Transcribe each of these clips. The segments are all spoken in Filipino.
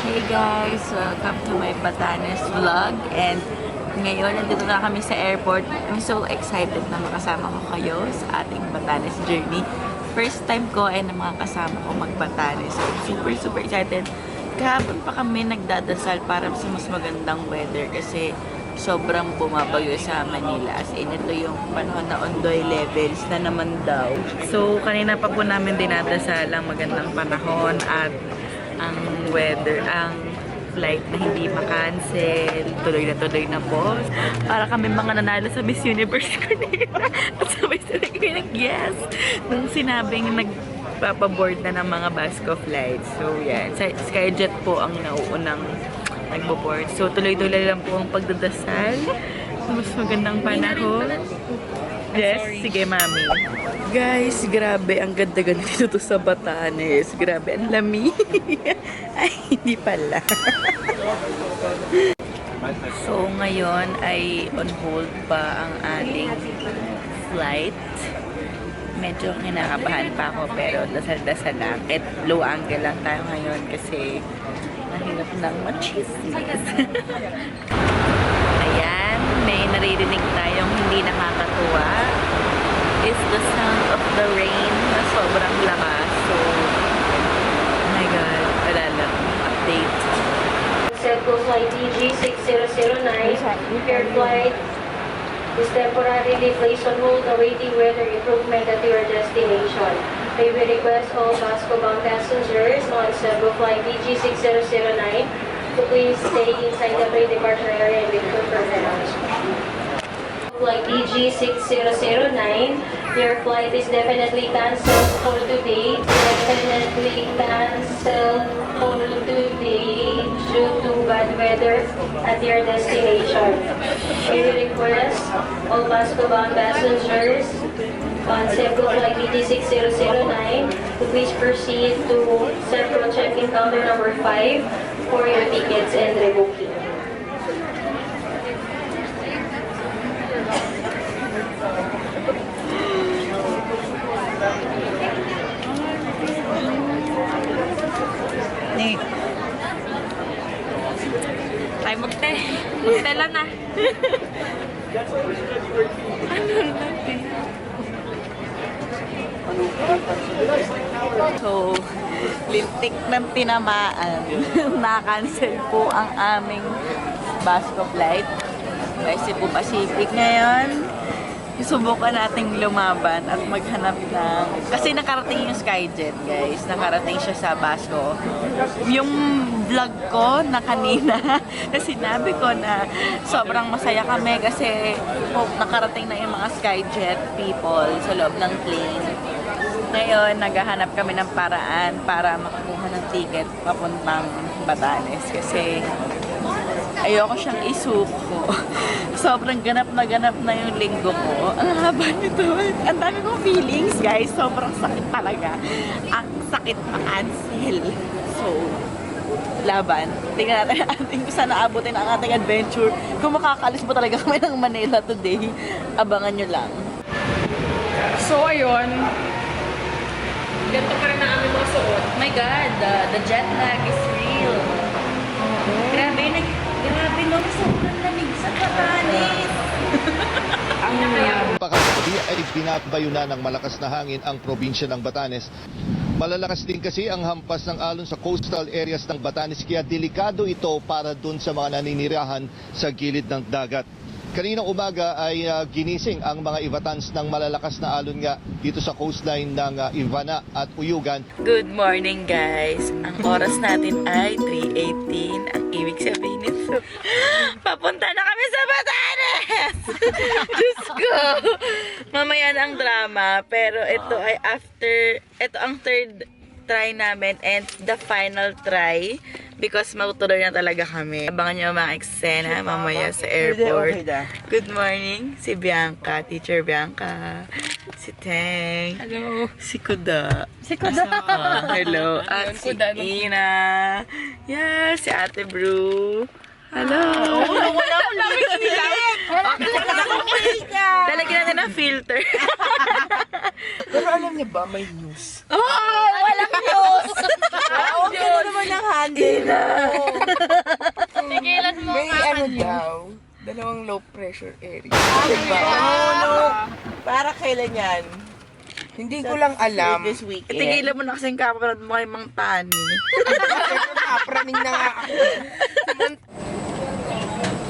Hey guys! Welcome to my Batanes vlog. And ngayon, nandito na kami sa airport. I'm so excited na makasama ko kayo sa ating Batanes journey. First time ko ay na makakasama ko mag-Batanes. So, super excited. Kahapon pa kami nagdadasal para sa mas magandang weather kasi sobrang bumabagyo sa Manila. As in, ito yung panahon na ondoy levels na naman daw. So, kanina pa po namin dinadasal ang magandang panahon at ang weather, ang flight na hindi makancel. Tuloy na po. Para kami mga nanalo sa Miss Universe kanina. At sabay-sabay kami nag-yes nung sinabing nagpapaboard na ng mga Basco flights. So, yan. Skyjet po ang nauunang nagbo-board. So, tuloy-tuloy lang po ang pagdadasal. Mas magandang panahon. Yes, sige mami. Guys, grabe, ang ganda-ganda dito sa Batanes. Grabe, ang lamig. Ay, hindi pala. So, ngayon ay on hold pa ang ating flight. Medyo kinakabahan pa ako, pero dasal-dasal lang. At low angle lang tayo ngayon kasi nahirap ng machismis. Ayan, may naririnig tayong hindi nakakatuwa. It's the sound of the rain na sobrang lakas. So, oh my God, wala lang. Update. Circle flight DG6009, your flight is temporarily placed on hold awaiting weather improvement at your destination. May we request all Basco-bound passengers on Circle flight DG6009 to please stay inside the pre-departure area and wait for further announcement. Flight DG6009, your flight is definitely cancelled for today. Definitely cancelled for today due to bad weather at your destination. We request all Basco-bound passengers on Central Flight DG6009 to please proceed to Central Check-in Counter number 5 for your tickets and rebooking. Tayo magte. Magtela na. Ano natin? So, lintik ng tinamaan. Na-cancel po ang aming Basco flight. Kasi po Pacific ngayon. Subukan nating lumaban at maghanap ng... Kasi nakarating yung Skyjet, guys. Nakarating siya sa Basco. Yung vlog ko na kanina, na sinabi ko na sobrang masaya kami kasi nakarating na yung mga Skyjet people sa loob ng plane. Ngayon, naghahanap kami ng paraan para makakuha ng ticket papuntang Batanes. Kasi ayoko siyang isuko. Sobrang ganap na yung linggo ko. Ang haba nito. Ang dami kong feelings, guys. Sobrang sakit talaga. Ang sakit ma-cancel. So, laban. Tingnan natin ating kung saan naabutin ang ating adventure. Kung makakalis mo talaga kami ng Manila today, abangan nyo lang. So, ayun. Ganito pa rin ang aming mga suot. Oh my God, the jet lag is real. Grabe no, sobrang lamig sa Batanes. Pakagabi ay binabayo na ng malakas na hangin ang probinsya ng Batanes. Malalakas din kasi ang hampas ng alon sa coastal areas ng Batanes kaya delikado ito para dun sa mga naninirahan sa gilid ng dagat. Kaninang umaga ay ginising ang mga Ivatans ng malalakas na alon nga dito sa coastline ng Ivana at Uyugan. Good morning, guys. Ang oras natin ay 3:18. Ang ibig sabihin nito, papunta na kami sa Batanes! Diyos ko! Mamaya na ang drama. Pero ito ay ito ang third try namin and the final try because matutuloy na talaga kami. Abangan nyo mga eksena mamaya sa airport. Good morning, si Bianca, Teacher Bianca, si Teng, hello, si Kuda, hello, at si Ina, yes, si Ate Bru, hello. Wala ko lang talagyan natin ng filter. Pero alam niyo ba, may news? Oh, walang news! Huwag ka na naman ng handle. Tigilan mo May nga. ano daw, dalawang low pressure area. Diba? No. Para kailan yan? Hindi ko lang alam. This weekend. Tigilan mo na kasing kapapanood mo kay Mang Tani. Napraning na nga ako.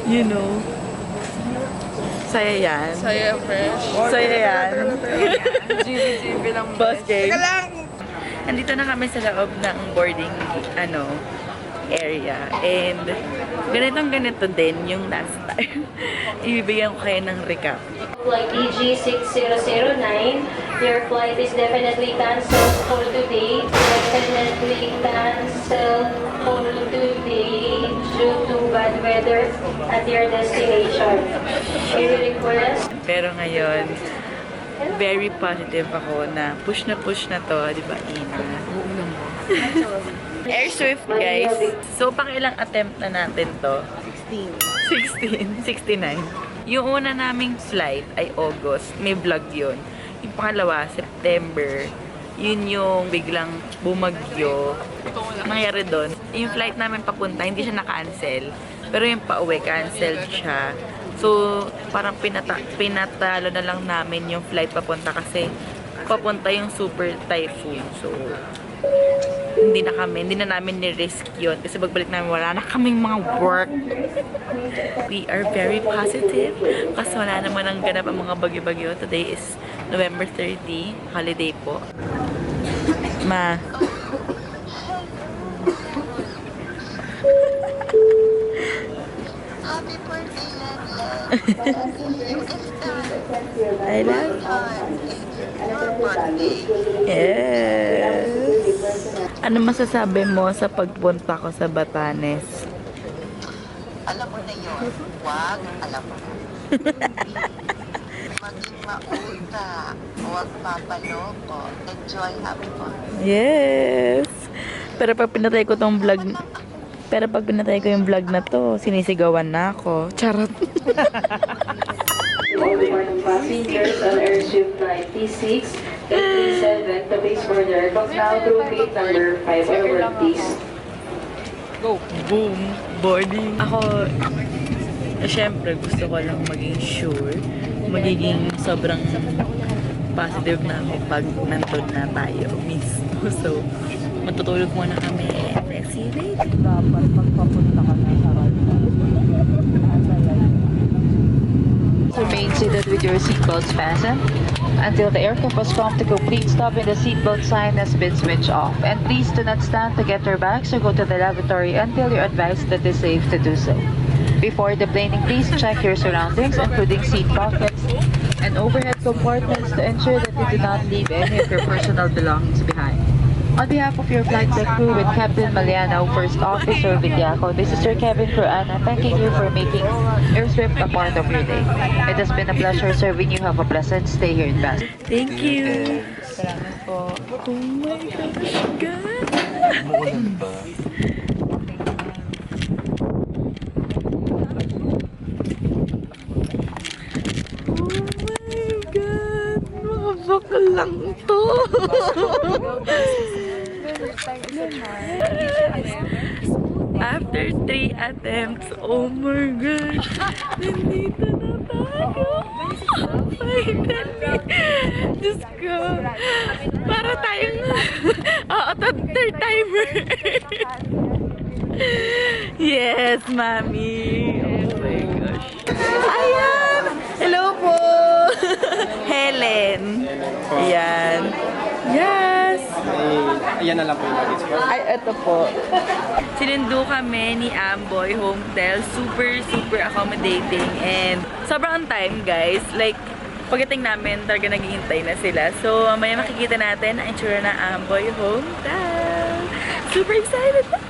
You know. Saya yan. Saya, fresh. Saya yan. GB lang. Boss James. Teka lang. Nandito na kami sa loob ng boarding area. And ganito din yung last time. Ibibigyan ko kayo ng recap. Flight DG6009, your flight is definitely canceled for today. Definitely canceled for today due to bad weather at your destination. We request Pero ngayon, very positive ako na push na to, di ba, Ina? Air Swift, guys. So, pang ilang attempt na natin to? 69. Yung una naming flight ay August. May vlog yun. Yung pangalawa, September. Yun yung biglang bumagyo. Nangyari doon. Yung flight namin papunta, hindi siya na-cancel. Pero yung pauwi, canceled siya. So, parang pinatalo na lang namin yung flight papunta kasi papunta yung super typhoon. So, hindi na namin ni-risk yun kasi pagbalik namin wala na kaming mga work. We are very positive kasi wala naman ang ganap ang mga bagyo-bagyo. Today is November 30, holiday po. Ma. Happy birthday, I love Yes. Ano masasabi mo sa pagpunta ko sa Batanes? Alam mo na yun. Huwag, alam mo na. Maging mauta. Huwag papaloko. Enjoy, happy fun. Yes. Pero pag pinatay ko yung vlog na to, sinisigawan na ako. Charot. all departing passengers on Air Swift 96, 837 to base for the aircraft now through gate number 5 over please. Go. Boom. Boarding. Ako, syempre, gusto ko lang maging sure. Magiging sobrang positive na ako pag nandun na tayo mismo. So, matutulog muna kami. Let's see you later. Dapat pagpapunta ka na sa Remain seated with your seatbelts fastened until the aircraft was prompt to complete stop and the seatbelt sign has been switched off. And please do not stand to get your bags or go to the lavatory until you're advised that it is safe to do so. Before deplaning, please check your surroundings, including seat pockets and overhead compartments, to ensure that you do not leave any of your personal belongings behind. On behalf of your flight deck crew with Captain Maliano, First Officer Villaco, this is Sir Kevin Cruana thanking you for making AirSwift a part of your day. It has been a pleasure serving you. Have a pleasant stay here in Bass. Thank you. Salamat po. Oh my God. Mga bakal lang to. After 3 attempts, oh my gosh, nandito na tayo. Finally. Diyos ko. Para tayong, third timer. Yes, mami. Oh my gosh. Ayan! Hello po! Helen. Ayan. Yes! Ayan na lang po yung luggage po. Ay, eto po. Sinundo kami ni Amboy Hometel. Super, super accommodating. And sobrang on time, guys. Like, pagdating namin, talaga naghihintay na sila. So, may makikita natin ang itsura ng Amboy Hometel. Super excited ako!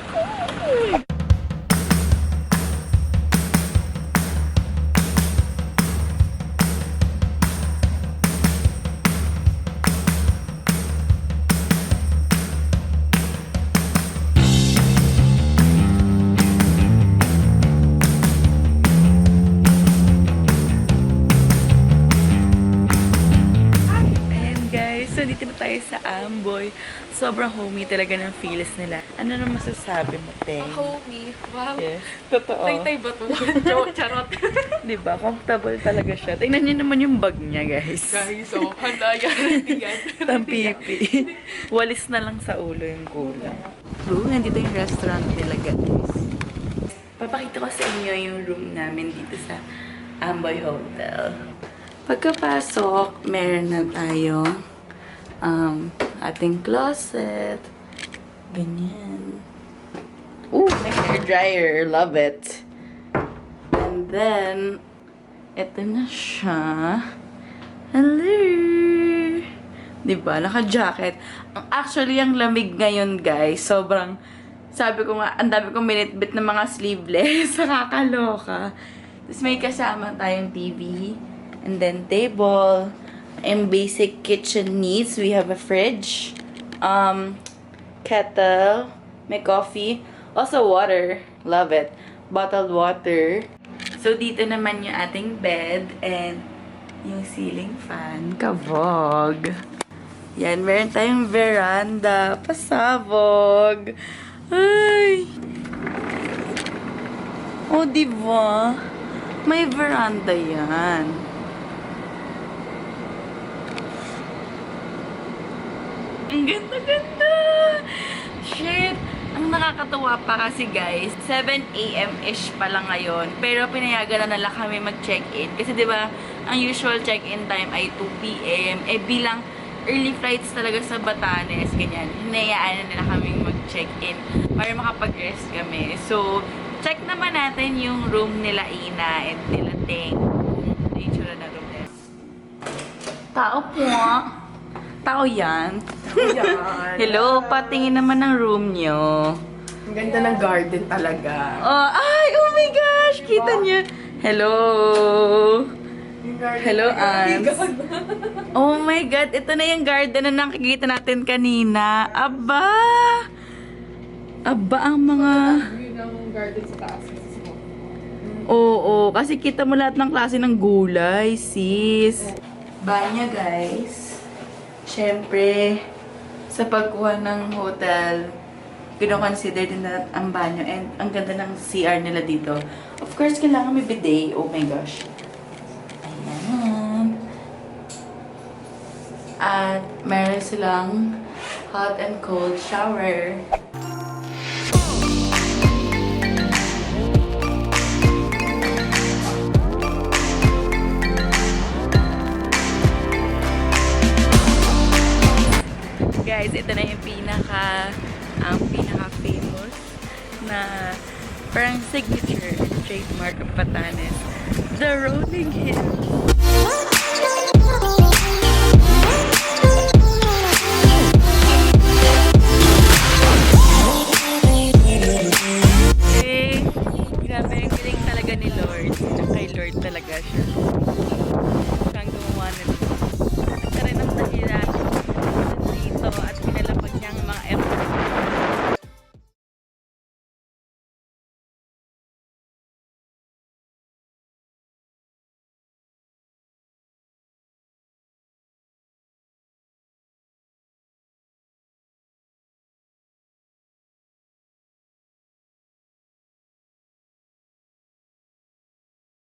So, dito na tayo sa Amboy. sobrang homey talaga ng feels nila. Ano na masasabi mo, te? Homey. Wow. Yes. Totoo. Tay-tay ba to? Charot. Diba? Comfortable talaga siya. Tingnan niyo naman yung bag niya, guys. Guys, oh, handa yan. Tampipi. Walis na lang sa ulo yung kulang. Nandito yung restaurant nila, guys. Papakita ko sa inyo yung room namin dito sa Amboy Hometel. Pagkapasok, meron na tayo ating closet. Ganyan. Ooh, may hair dryer. Love it. And then, eto na siya. Hello! Diba? Naka-jacket. Actually, ang lamig ngayon, guys. Sobrang, sabi ko nga, ang dami kong minitbit ng mga sleeveless. Nakakaloka. Tapos may kasama tayong TV. And then table. And basic kitchen needs. We have a fridge. Kettle. May coffee. Also water. Love it. Bottled water. So dito naman yung ating bed. And yung ceiling fan. Kavog. Yan. Meron tayong veranda. Pasabog. Ay. Oh, diba? May veranda yan. Ang ganda-ganda! Shit! Ang nakakatuwa pa kasi guys, 7 AM-ish pa lang ngayon. Pero pinayagan na nila kami mag-check-in. Kasi diba, ang usual check-in time ay 2 PM. Eh bilang early flights talaga sa Batanes, ganyan, hinayaan na nila kami mag-check-in para makapag-rest kami. So, check naman natin yung room nila Ina and nila Teng. Kung itsura na room nila. Tao po. Tao yan. Hello, patingin naman ng room nyo. Ang ganda ng garden talaga. Oh, ay, oh my gosh! Kita niyo. Hello! Hello, Ans. Oh my God, ito na yung garden na nakikita natin kanina. Aba! Aba, ang mga... Yung garden sa taas. Oo, kasi kita mo lahat ng klase ng gulay, sis. Banya, guys. Siyempre, sa pagkuha ng hotel, kino-consider din na ang banyo and ang ganda ng CR nila dito. Of course, kailangan may bidet. Oh my gosh. Ayan. At meron silang hot and cold shower. Guys, ito na yung pinaka-famous na parang signature and trademark of Batanes. The Rolling Hills.